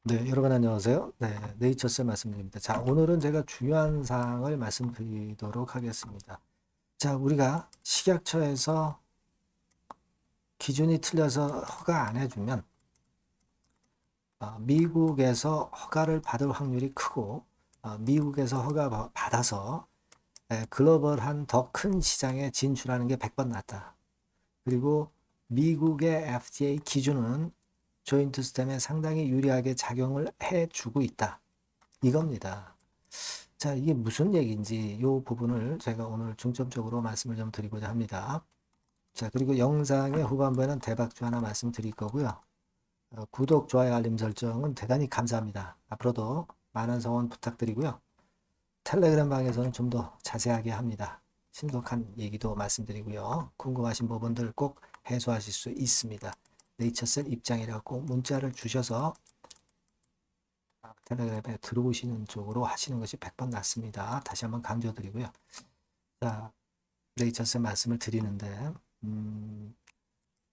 네, 여러분 안녕하세요. 네, 네이처스 말씀드립니다. 자, 오늘은 제가 중요한 사항을 말씀드리도록 하겠습니다. 자, 우리가 식약처에서 기준이 틀려서 허가 안 해주면 미국에서 허가를 받을 확률이 크고 미국에서 허가 받아서 글로벌한 더 큰 시장에 진출하는 게 100번 낫다. 그리고 미국의 FDA 기준은 조인트 스템에 상당히 유리하게 작용을 해주고 있다. 이겁니다. 자, 이게 무슨 얘기인지 이 부분을 제가 오늘 중점적으로 말씀을 좀 드리고자 합니다. 자, 그리고 영상의 후반부에는 대박주 하나 말씀드릴 거고요. 구독, 좋아요, 알림 설정은 대단히 감사합니다. 앞으로도 많은 성원 부탁드리고요. 텔레그램 방에서는 좀 더 자세하게 합니다. 신속한 얘기도 말씀드리고요. 궁금하신 부분들 꼭 해소하실 수 있습니다. 네이처셀 입장이라고 꼭 문자를 주셔서 텔레그램에 들어오시는 쪽으로 하시는 것이 100번 낫습니다. 다시 한번 강조드리고요. 자, 네이처스 말씀을 드리는데,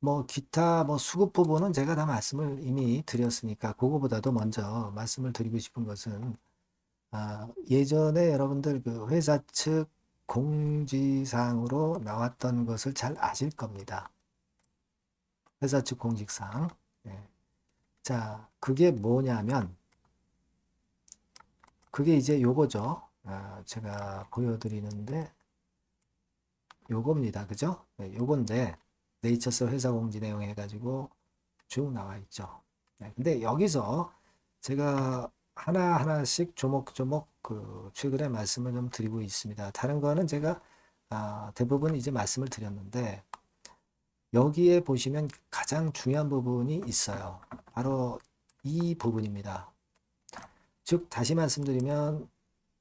뭐, 기타, 뭐, 수급 부분은 제가 다 말씀을 이미 드렸으니까, 그거보다도 먼저 말씀을 드리고 싶은 것은, 예전에 여러분들 그 회사 측 공지사항으로 나왔던 것을 잘 아실 겁니다. 회사 측 공지사항. 네. 자, 그게 뭐냐면, 그게 이제 요거죠. 제가 보여드리는데, 요겁니다. 그죠? 네, 요건데, 네이처스 회사 공지 내용 해가지고 쭉 나와 있죠. 네, 근데 여기서 제가 하나하나씩 조목조목 그 최근에 말씀을 좀 드리고 있습니다. 다른 거는 제가 대부분 이제 말씀을 드렸는데, 여기에 보시면 가장 중요한 부분이 있어요. 바로 이 부분입니다. 즉, 다시 말씀드리면,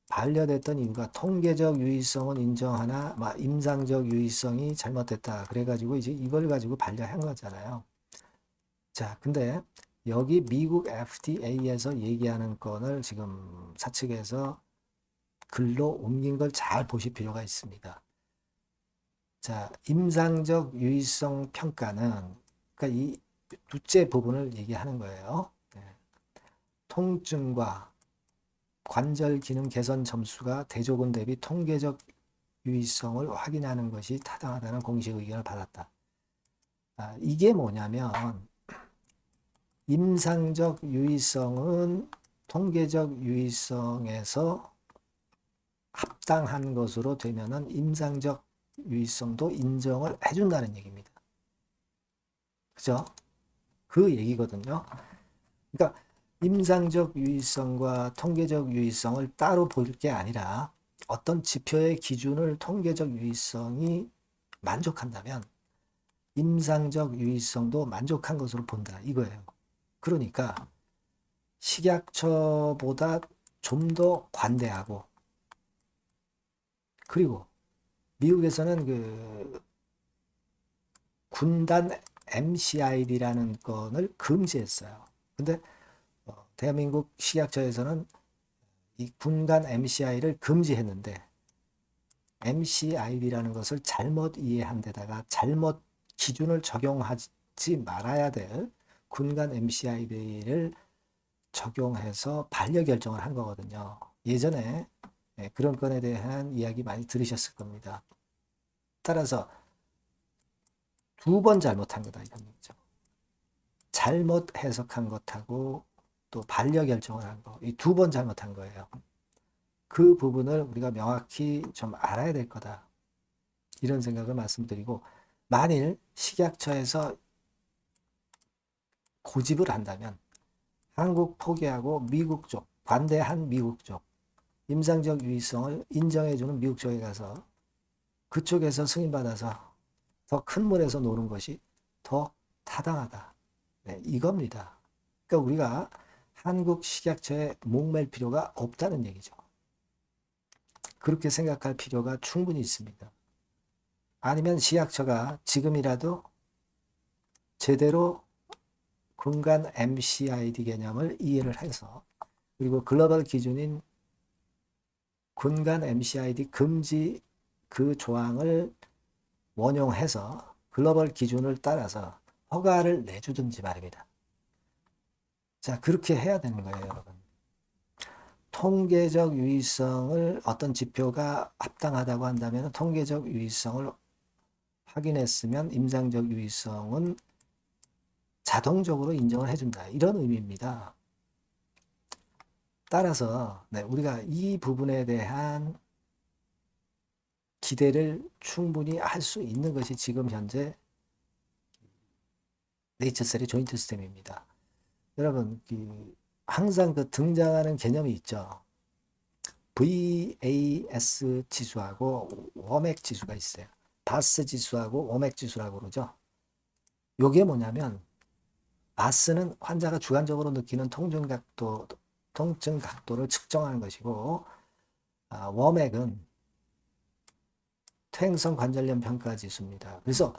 반려됐던 이유가 통계적 유의성은 인정하나 임상적 유의성이 잘못됐다. 그래가지고 이제 이걸 가지고 반려한 거잖아요. 자, 근데 여기 미국 FDA에서 얘기하는 건을 지금 사측에서 글로 옮긴 걸 잘 보실 필요가 있습니다. 자, 임상적 유의성 평가는 그러니까 이 둘째 부분을 얘기하는 거예요. 네. 통증과 관절 기능 개선 점수가 대조군 대비 통계적 유의성을 확인하는 것이 타당하다는 공식 의견을 받았다. 이게 뭐냐면 임상적 유의성은 통계적 유의성에서 합당한 것으로 되면은 임상적 유의성도 인정을 해준다는 얘기입니다. 그죠? 그 얘기거든요. 그러니까 임상적 유의성과 통계적 유의성을 따로 볼 게 아니라 어떤 지표의 기준을 통계적 유의성이 만족한다면 임상적 유의성도 만족한 것으로 본다 이거예요. 그러니까 식약처보다 좀 더 관대하고 그리고 미국에서는 그 군단 MCID라는 건을 금지했어요. 근데 대한민국 식약처에서는 이 군단 MCI를 금지했는데 MCID라는 것을 잘못 이해한 데다가 잘못 기준을 적용하지 말아야 될 군간 MCID를 적용해서 반려 결정을 한 거거든요. 예전에 그런 건에 대한 이야기 많이 들으셨을 겁니다. 따라서 두 번 잘못한 거다 이런 얘기죠. 잘못 해석한 것하고 또 반려 결정을 한 거, 이 두 번 잘못한 거예요. 그 부분을 우리가 명확히 좀 알아야 될 거다. 이런 생각을 말씀드리고, 만일 식약처에서 고집을 한다면 한국 포기하고 미국 쪽, 관대한 미국 쪽, 임상적 유의성을 인정해주는 미국 쪽에 가서 그쪽에서 승인받아서 더 큰 물에서 노는 것이 더 타당하다. 네, 이겁니다. 그러니까 우리가 한국 식약처에 목맬 필요가 없다는 얘기죠. 그렇게 생각할 필요가 충분히 있습니다. 아니면 식약처가 지금이라도 제대로 군간 MCID 개념을 이해를 해서 그리고 글로벌 기준인 군간 MCID 금지 그 조항을 원용해서 글로벌 기준을 따라서 허가를 내주든지 말입니다. 자, 그렇게 해야 되는 거예요, 여러분. 통계적 유의성을 어떤 지표가 합당하다고 한다면 통계적 유의성을 확인했으면 임상적 유의성은 자동적으로 인정을 해준다. 이런 의미입니다. 따라서 네, 우리가 이 부분에 대한 기대를 충분히 할 수 있는 것이 지금 현재 네이처셀의 조인트 시스템입니다. 여러분, 항상 그 등장하는 개념이 있죠. VAS 지수하고 워맥 지수가 있어요. 바스 지수하고 워맥 지수라고 그러죠. 요게 뭐냐면 바스는 환자가 주관적으로 느끼는 통증 각도를 측정하는 것이고 워맥은 퇴행성 관절염 평가 지수입니다. 그래서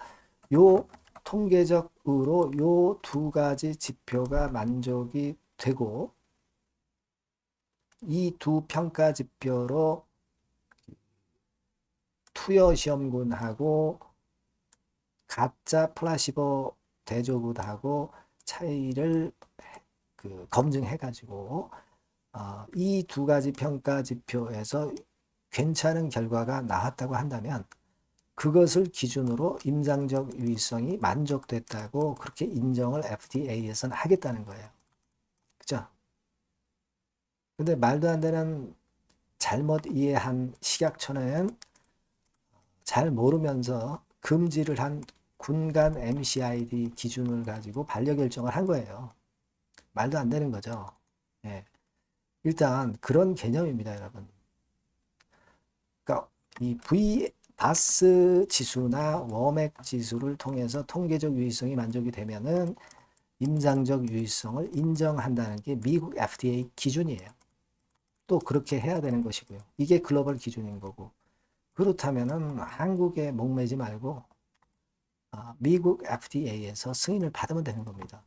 요 통계적으로 요 두 가지 지표가 만족이 되고 이 두 평가 지표로 투여 시험군하고 가짜 플라시보 대조군하고 차이를 검증해 가지고 이 두 가지 평가 지표에서 괜찮은 결과가 나왔다고 한다면 그것을 기준으로 임상적 유의성이 만족됐다고 그렇게 인정을 FDA에서는 하겠다는 거예요. 그죠? 근데 말도 안 되는 잘못 이해한 식약처는 잘 모르면서 금지를 한 군간 MCID 기준을 가지고 반려결정을 한 거예요. 말도 안 되는 거죠. 예. 일단 그런 개념입니다, 여러분. 그러니까 이 바스 지수나 워맥 지수를 통해서 통계적 유의성이 만족이 되면은 임상적 유의성을 인정한다는 게 미국 FDA 기준이에요. 또 그렇게 해야 되는 것이고요. 이게 글로벌 기준인 거고. 그렇다면은 한국에 목매지 말고 미국 FDA에서 승인을 받으면 되는 겁니다.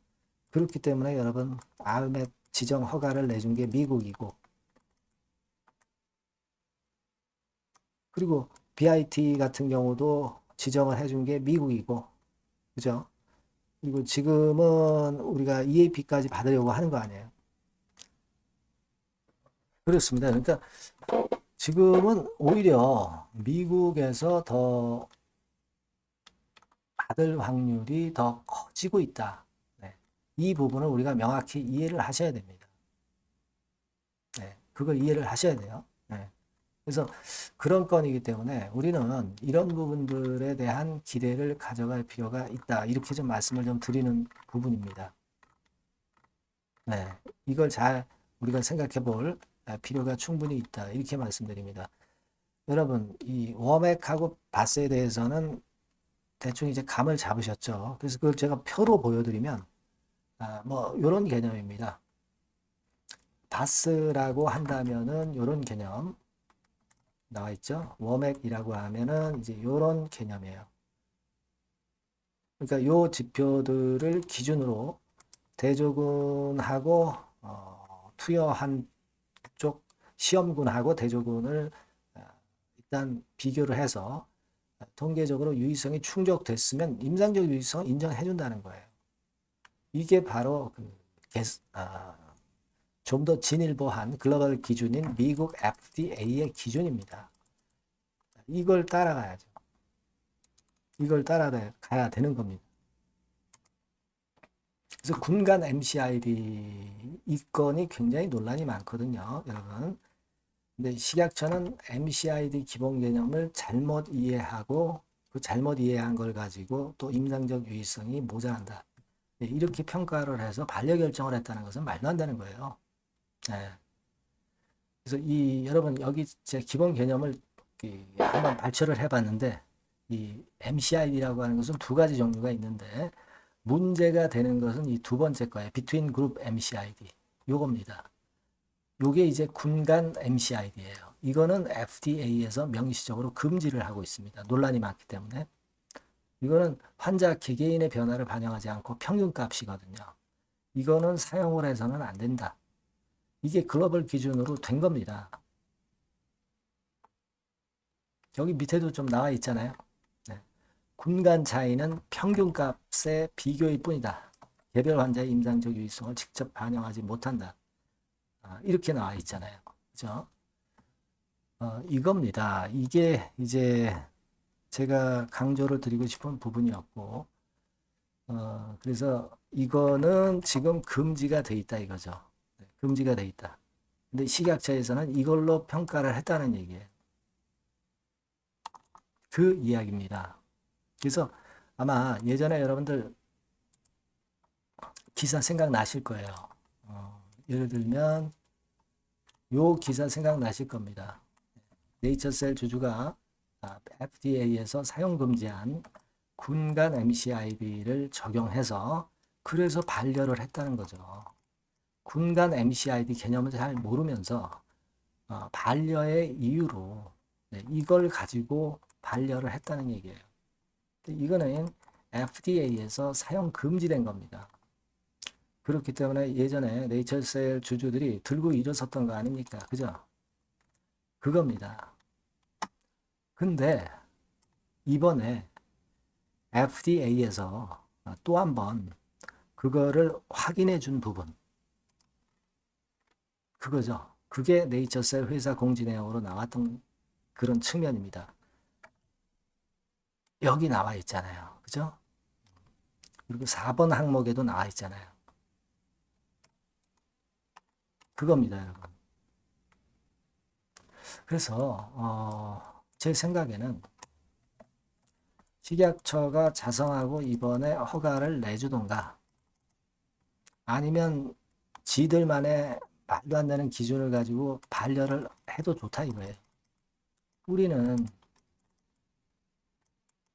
그렇기 때문에 여러분 RMAT 지정 허가를 내준 게 미국이고 그리고 BIT 같은 경우도 지정을 해준 게 미국이고 그죠? 그리고 지금은 우리가 EAP까지 받으려고 하는 거 아니에요? 그렇습니다. 그러니까 지금은 오히려 미국에서 더 받을 확률이 더 커지고 있다. 네. 이 부분을 우리가 명확히 이해를 하셔야 됩니다. 네. 그걸 이해를 하셔야 돼요. 네. 그래서 그런 건이기 때문에 우리는 이런 부분들에 대한 기대를 가져갈 필요가 있다. 이렇게 좀 말씀을 좀 드리는 부분입니다. 네. 이걸 잘 우리가 생각해 볼 필요가 충분히 있다. 이렇게 말씀드립니다. 여러분, 이 워맥하고 바스에 대해서는 대충 이제 감을 잡으셨죠. 그래서 그걸 제가 표로 보여드리면, 뭐, 요런 개념입니다. 바스라고 한다면은 요런 개념 나와 있죠. 워맥이라고 하면은 이제 요런 개념이에요. 그러니까 요 지표들을 기준으로 대조군하고 투여한 쪽 시험군하고 대조군을 일단 비교를 해서 통계적으로 유의성이 충족됐으면 임상적 유의성을 인정해 준다는 거예요. 이게 바로 좀 더 진일보한 글로벌 기준인 미국 FDA의 기준입니다. 이걸 따라가야죠. 이걸 따라가야 되는 겁니다. 그래서 군간 MCID 이 건이 굉장히 논란이 많거든요, 여러분. 근데 식약처는 MCID 기본 개념을 잘못 이해하고 그 잘못 이해한 걸 가지고 또 임상적 유의성이 모자란다. 이렇게 평가를 해서 반려결정을 했다는 것은 말도 안 되는 거예요. 네. 그래서 여러분 여기 제 기본 개념을 한번 발췌를 해봤는데 이 MCID라고 하는 것은 두 가지 종류가 있는데 문제가 되는 것은 이 두 번째 거예요. Between Group MCID 요겁니다. 요게 이제 군간 MCID예요. 이거는 FDA에서 명시적으로 금지를 하고 있습니다. 논란이 많기 때문에. 이거는 환자 개개인의 변화를 반영하지 않고 평균값이거든요. 이거는 사용을 해서는 안 된다. 이게 글로벌 기준으로 된 겁니다. 여기 밑에도 좀 나와 있잖아요. 네. 군간 차이는 평균값의 비교일 뿐이다. 개별 환자의 임상적 유의성을 직접 반영하지 못한다. 이렇게 나와 있잖아요. 그죠? 이겁니다. 이게 이제 제가 강조를 드리고 싶은 부분이었고, 그래서 이거는 지금 금지가 돼 있다 이거죠. 네, 금지가 돼 있다. 근데 식약처에서는 이걸로 평가를 했다는 얘기예요. 그 이야기입니다. 그래서 아마 예전에 여러분들 기사 생각나실 거예요. 예를 들면 요 기사 생각나실 겁니다. 네이처셀 주주가 FDA에서 사용 금지한 군간 MCID를 적용해서 그래서 반려를 했다는 거죠. 군간 MCID 개념을 잘 모르면서 반려의 이유로 이걸 가지고 반려를 했다는 얘기예요. 이거는 FDA에서 사용 금지된 겁니다. 그렇기 때문에 예전에 네이처셀 주주들이 들고 일어섰던 거 아닙니까? 그죠? 그겁니다. 근데 이번에 FDA에서 또 한 번 그거를 확인해 준 부분, 그거죠. 그게 네이처셀 회사 공지 내용으로 나왔던 그런 측면입니다. 여기 나와 있잖아요. 그죠? 그리고 4번 항목에도 나와 있잖아요. 그겁니다, 여러분. 그래서 제 생각에는 식약처가 자성하고 이번에 허가를 내주던가 아니면 지들만의 말도 안 되는 기준을 가지고 반려를 해도 좋다 이거예요. 우리는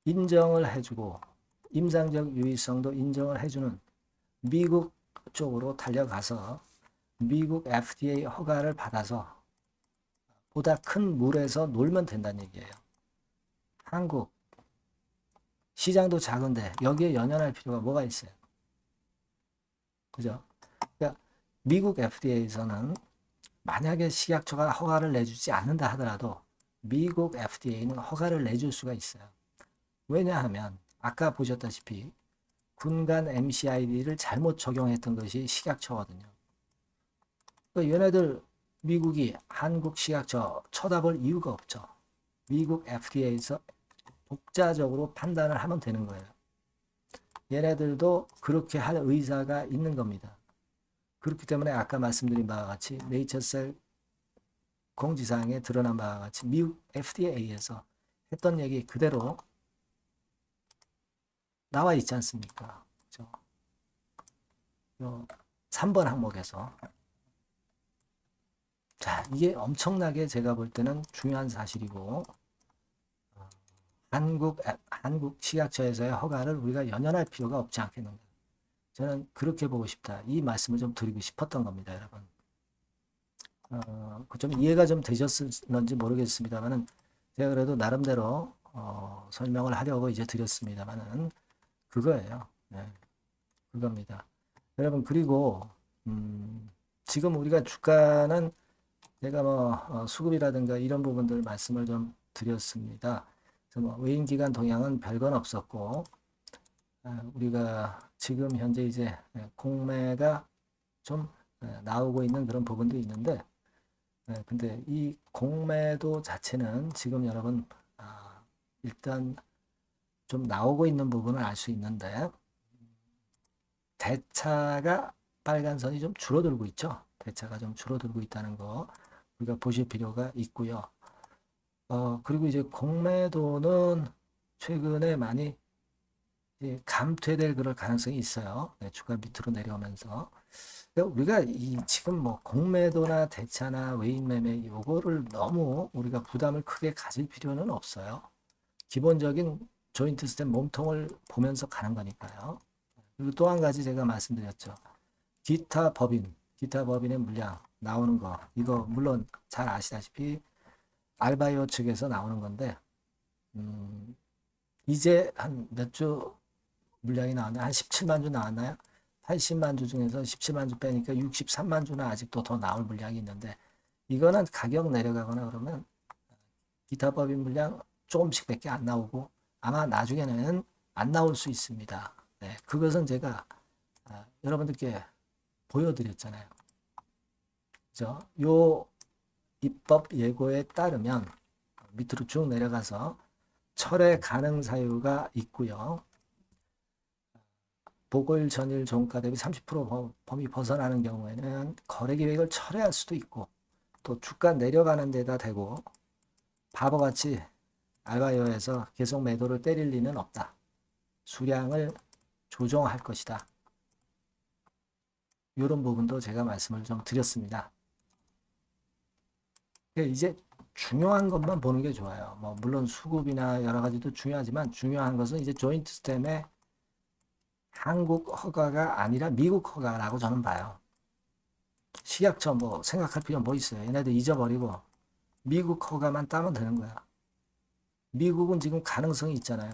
인정을 해주고 임상적 유의성도 인정을 해주는 미국 쪽으로 달려가서 미국 FDA 허가를 받아서 보다 큰 물에서 놀면 된다는 얘기예요. 한국 시장도 작은데 여기에 연연할 필요가 뭐가 있어요? 그죠? 그러니까 미국 FDA에서는 만약에 식약처가 허가를 내주지 않는다 하더라도 미국 FDA는 허가를 내줄 수가 있어요. 왜냐하면 아까 보셨다시피 군간 MCID를 잘못 적용했던 것이 식약처거든요. 그러니까 얘네들 미국이 한국 식약처 쳐다볼 이유가 없죠. 미국 FDA에서 독자적으로 판단을 하면 되는 거예요. 얘네들도 그렇게 할 의사가 있는 겁니다. 그렇기 때문에 아까 말씀드린 바와 같이 네이처셀 공지사항에 드러난 바와 같이 미국 FDA에서 했던 얘기 그대로 나와 있지 않습니까? 그렇죠? 3번 항목에서 자, 이게 엄청나게 제가 볼 때는 중요한 사실이고 한국 식약처에서의 허가를 우리가 연연할 필요가 없지 않겠는가. 저는 그렇게 보고 싶다. 이 말씀을 좀 드리고 싶었던 겁니다, 여러분. 좀 이해가 좀 되셨는지 모르겠습니다만은 제가 그래도 나름대로 설명을 하려고 이제 드렸습니다만은 그거예요. 네, 그겁니다. 여러분 그리고 지금 우리가 주가는 제가 뭐 수급이라든가 이런 부분들 말씀을 좀 드렸습니다. 그래서 뭐 외인 기관 동향은 별건 없었고 우리가 지금 현재 이제 공매가 좀 나오고 있는 그런 부분도 있는데 근데 이 공매도 자체는 지금 여러분 일단 좀 나오고 있는 부분을 알 수 있는데 대차가 빨간 선이 좀 줄어들고 있죠. 대차가 좀 줄어들고 있다는 거 우리가 보실 필요가 있고요. 그리고 이제 공매도는 최근에 많이 이제 감퇴될 그럴 가능성이 있어요. 네, 주가 밑으로 내려오면서. 그러니까 우리가 이 지금 뭐 공매도나 대차나 외인 매매 요거를 너무 우리가 부담을 크게 가질 필요는 없어요. 기본적인 조인트 스텝 몸통을 보면서 가는 거니까요. 그리고 또 한 가지 제가 말씀드렸죠. 기타 법인의 물량 나오는 거 이거 물론 잘 아시다시피 알바이오 측에서 나오는 건데 이제 한 몇 주 물량이 나왔나요? 한 17만 주 나왔나요? 80만 주 중에서 17만 주 빼니까 63만 주는 아직도 더 나올 물량이 있는데 이거는 가격 내려가거나 그러면 기타 법인 물량 조금씩밖에 안 나오고 아마 나중에는 안 나올 수 있습니다. 네, 그것은 제가 여러분들께 보여드렸잖아요. 그죠? 요 입법 예고에 따르면 밑으로 쭉 내려가서 철회 가능 사유가 있고요. 보궐 전일 종가 대비 30% 범위 벗어나는 경우에는 거래 계획을 철회할 수도 있고, 또 주가 내려가는 데다 대고 바보같이 알바요에서 계속 매도를 때릴 리는 없다. 수량을 조정할 것이다. 이런 부분도 제가 말씀을 좀 드렸습니다. 이제 중요한 것만 보는 게 좋아요. 뭐 물론 수급이나 여러 가지도 중요하지만 중요한 것은 이제 조인트 스템의 한국 허가가 아니라 미국 허가라고 저는 봐요. 식약처 뭐 생각할 필요 뭐 있어요. 얘네들 잊어버리고 미국 허가만 따면 되는 거야. 미국은 지금 가능성이 있잖아요.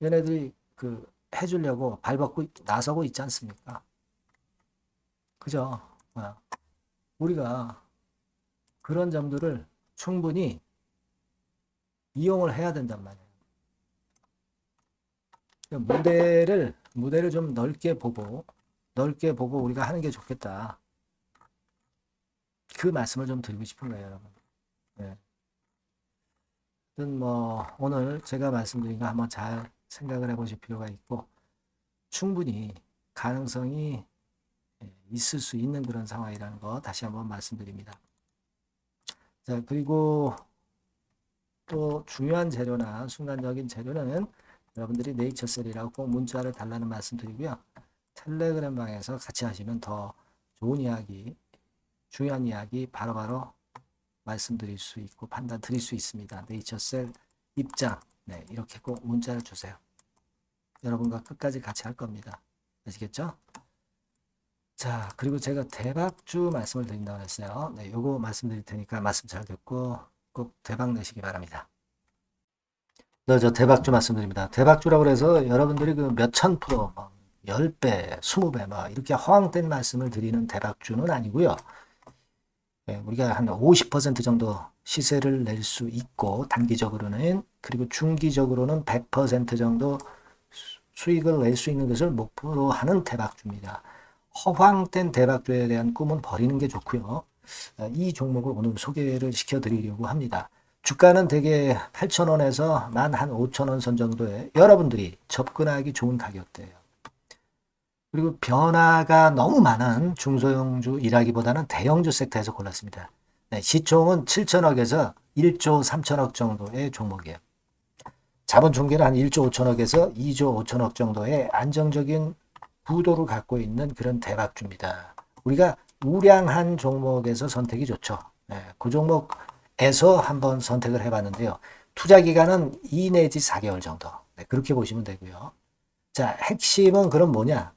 얘네들이 해주려고 발벗고 나서고 있지 않습니까? 그죠? 우리가 그런 점들을 충분히 이용을 해야 된단 말이에요. 무대를 좀 넓게 보고 우리가 하는 게 좋겠다. 그 말씀을 좀 드리고 싶은 거예요, 여러분. 네. 뭐 오늘 제가 말씀드린 거 한번 잘 생각을 해보실 필요가 있고, 충분히 가능성이 있을 수 있는 그런 상황이라는 거 다시 한번 말씀드립니다. 자, 그리고 또 중요한 재료나 순간적인 재료는 여러분들이 네이처셀이라고 꼭 문자를 달라는 말씀 드리고요. 텔레그램 방에서 같이 하시면 더 좋은 이야기, 중요한 이야기 바로바로 말씀드릴 수 있고 판단 드릴 수 있습니다. 네이처셀 입장, 네, 이렇게 꼭 문자를 주세요. 여러분과 끝까지 같이 할 겁니다. 아시겠죠? 자, 그리고 제가 대박주 말씀을 드린다고 했어요. 네, 요거 말씀드릴 테니까 말씀 잘 듣고 꼭 대박 내시기 바랍니다. 저 대박주 말씀드립니다. 대박주라고 해서 여러분들이 그 몇천 프로, 10배, 20배, 막 이렇게 허황된 말씀을 드리는 대박주는 아니고요. 네, 우리가 한 50% 정도 시세를 낼 수 있고, 단기적으로는, 그리고 중기적으로는 100% 정도 수익을 낼 수 있는 것을 목표로 하는 대박주입니다. 허황된 대박주에 대한 꿈은 버리는 게 좋고요. 이 종목을 오늘 소개를 시켜드리려고 합니다. 주가는 대개 8,000원에서 한 5,000원 선 정도에 여러분들이 접근하기 좋은 가격대예요. 그리고 변화가 너무 많은 중소형주 일하기보다는 대형주 섹터에서 골랐습니다. 네, 시총은 7천억에서 1조 3천억 정도의 종목이에요. 자본 총계는 한 1조 5천억에서 2조 5천억 정도의 안정적인 구도를 갖고 있는 그런 대박주입니다. 우리가 우량한 종목에서 선택이 좋죠. 네, 그 종목에서 한번 선택을 해봤는데요. 투자 기간은 2 내지 4개월 정도. 네, 그렇게 보시면 되고요. 자, 핵심은 그럼 뭐냐?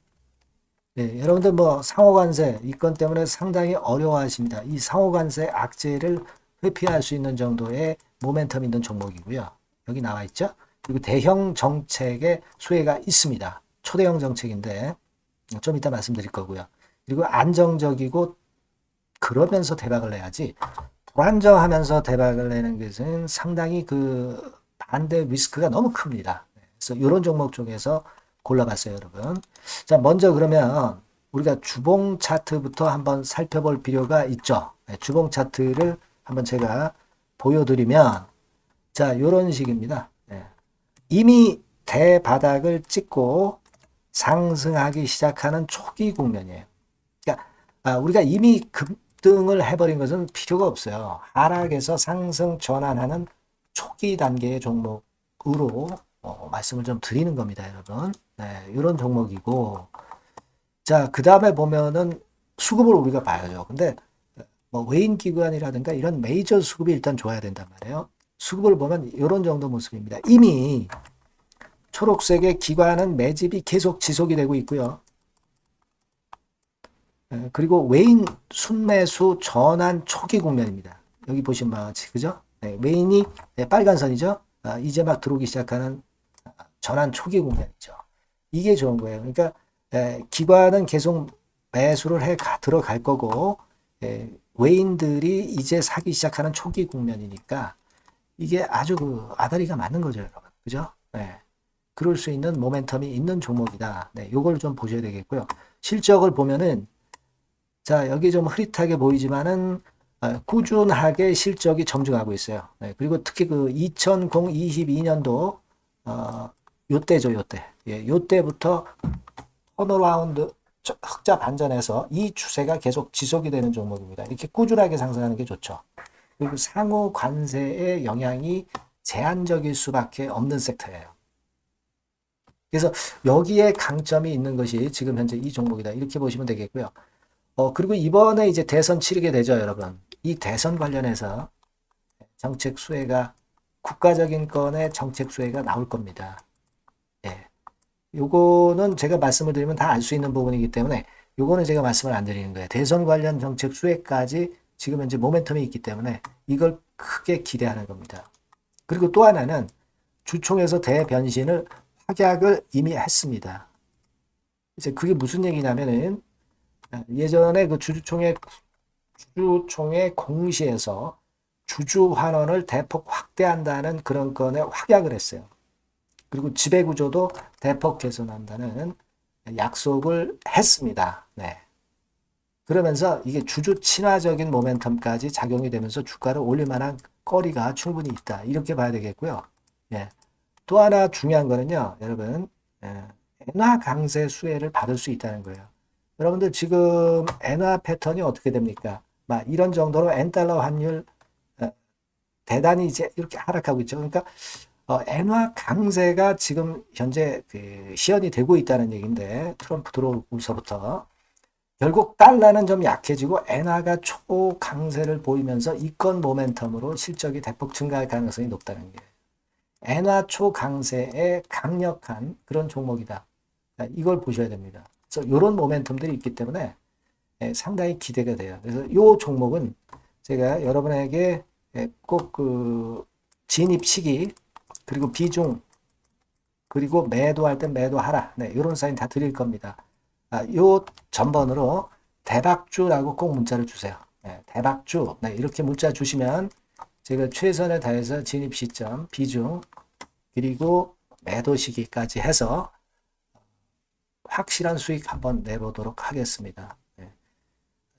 네, 여러분들 뭐 상호관세 이 건 때문에 상당히 어려워하십니다. 이 상호관세 악재를 회피할 수 있는 정도의 모멘텀 있는 종목이고요. 여기 나와 있죠? 그리고 대형 정책의 수혜가 있습니다. 초대형 정책인데 좀 이따 말씀드릴 거고요. 그리고 안정적이고 그러면서 대박을 내야지 불안정하면서 대박을 내는 것은 상당히 그 반대 리스크가 너무 큽니다. 그래서 이런 종목 쪽에서 골라봤어요, 여러분. 자, 먼저 그러면 우리가 주봉 차트부터 한번 살펴볼 필요가 있죠. 네, 주봉 차트를 한번 제가 보여드리면 자, 이런 식입니다. 네. 이미 대바닥을 찍고 상승하기 시작하는 초기 국면이에요. 그러니까 우리가 이미 급등을 해버린 것은 필요가 없어요. 하락에서 상승 전환하는 초기 단계의 종목으로 말씀을 좀 드리는 겁니다, 여러분. 네, 이런 종목이고, 자, 그 다음에 보면은 수급을 우리가 봐야죠. 근데 뭐 외인 기관이라든가 이런 메이저 수급이 일단 좋아야 된단 말이에요. 수급을 보면 이런 정도 모습입니다. 이미 초록색의 기관은 매집이 계속 지속이 되고 있고요. 그리고 외인 순매수 전환 초기 국면입니다. 여기 보신 바와 같이, 그죠? 네, 외인이 빨간 선이죠. 이제 막 들어오기 시작하는 전환 초기 국면이죠. 이게 좋은 거예요. 그러니까 기관은 계속 매수를 해 들어갈 거고 외인들이 이제 사기 시작하는 초기 국면이니까 이게 아주 그 아다리가 맞는 거죠, 여러분. 그죠? 네. 그럴 수 있는 모멘텀이 있는 종목이다. 네, 요걸 좀 보셔야 되겠고요. 실적을 보면은 자, 여기 좀 흐릿하게 보이지만은 꾸준하게 실적이 점증하고 있어요. 네, 그리고 특히 그 2022년도 요때죠, 요때. 예, 요때부터 턴어라운드 흑자 반전해서 이 추세가 계속 지속이 되는 종목입니다. 이렇게 꾸준하게 상승하는 게 좋죠. 그리고 상호 관세의 영향이 제한적일 수밖에 없는 섹터예요. 그래서 여기에 강점이 있는 것이 지금 현재 이 종목이다. 이렇게 보시면 되겠고요. 그리고 이번에 이제 대선 치르게 되죠, 여러분. 이 대선 관련해서 정책 수혜가, 국가적인 건의 정책 수혜가 나올 겁니다. 예. 요거는 제가 말씀을 드리면 다 알 수 있는 부분이기 때문에 요거는 제가 말씀을 안 드리는 거예요. 대선 관련 정책 수혜까지 지금 현재 모멘텀이 있기 때문에 이걸 크게 기대하는 겁니다. 그리고 또 하나는 주총에서 대변신을 확약을 이미 했습니다. 이제 그게 무슨 얘기냐면은 예전에 그 주주총회 공시에서 주주 환원을 대폭 확대한다는 그런 건에 확약을 했어요. 그리고 지배구조도 대폭 개선한다는 약속을 했습니다. 네. 그러면서 이게 주주 친화적인 모멘텀까지 작용이 되면서 주가를 올릴 만한 거리가 충분히 있다. 이렇게 봐야 되겠고요. 예. 또 하나 중요한 거는요, 여러분, 엔화 강세 수혜를 받을 수 있다는 거예요. 여러분들 지금 엔화 패턴이 어떻게 됩니까? 막 이런 정도로 엔달러 환율 대단히 이제 이렇게 하락하고 있죠. 그러니까 엔화 강세가 지금 현재 그 시연이 되고 있다는 얘기인데 트럼프 들어오면서부터 결국 달러는 좀 약해지고 엔화가 초강세를 보이면서 이권 모멘텀으로 실적이 대폭 증가할 가능성이 높다는 거예요. 엔화 초강세에 강력한 그런 종목이다. 이걸 보셔야 됩니다. 그래서 이런 모멘텀들이 있기 때문에 상당히 기대가 돼요. 그래서 이 종목은 제가 여러분에게 꼭 그 진입 시기 그리고 비중 그리고 매도할 땐 매도하라. 네, 이런 사인 다 드릴 겁니다. 요 전번으로 대박주라고 꼭 문자를 주세요. 네, 대박주. 네, 이렇게 문자 주시면 제가 최선을 다해서 진입 시점, 비중, 그리고 매도 시기까지 해서 확실한 수익 한번 내보도록 하겠습니다. 네.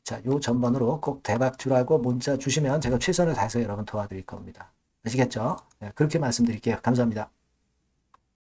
자, 요 전번으로 꼭 대박주라고 문자 주시면 제가 최선을 다해서 여러분 도와드릴 겁니다. 아시겠죠? 네, 그렇게 말씀드릴게요. 감사합니다.